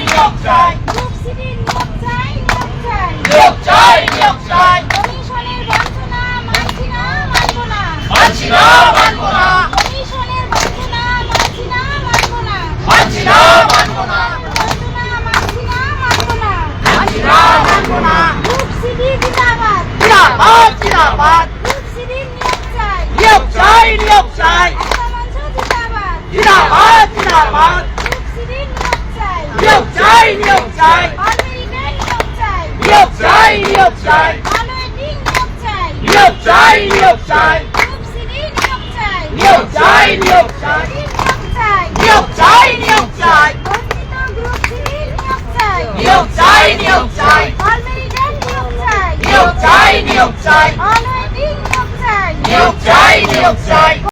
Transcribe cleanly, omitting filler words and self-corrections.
নিয়োগ চাই group CD নিয়োগ চাই নিয়োগ চাই নিয়োগ চাই কমিশনের বঞ্চনা মানছি না মানব না মানছি না মানব না কমিশনের বঞ্চনা মানছি না মানব না মানছি না মানব না বঞ্চনা মানছি না মানব না মানছি না মানব না গ্রুপ সিডি জিন্দাবাদ জিন্দাবাদ জিন্দাবাদ গ্রুপ সিডি নিয়োগ চাই নিয়োগ চাই নিয়োগ চাই একটা মঞ্চ জিন্দাবাদ জিন্দাবাদ জিন্দাবাদ গ্রুপ সিডি নিয়োগ চাই নিয়োগ চাই নিয়োগ চাই পার্লামেন্টের নিয়োগ চাই নিয়োগ চাই নিয়োগ চাই পার্লামেন্টিং নিয়োগ চাই নিয়োগ চাই নিয়োগ চাই গ্রুপ সিডি নিয়োগ চাই নিয়োগ চাই নিয়োগ চাই নিয়োগ চাই নিয়োগ চাই নিয়োগ চাই বঞ্চিত গ্রুপ সিডি নিয়োগ চাই নিয়োগ চাই নিয়োগ চাই পার্লামেন্টের নিয়োগ চাই নিয়োগ চাই নিয়োগ চাই পার্লামেন্টিং নিয়োগ চাই নিয়োগ চাই নিয়োগ চাই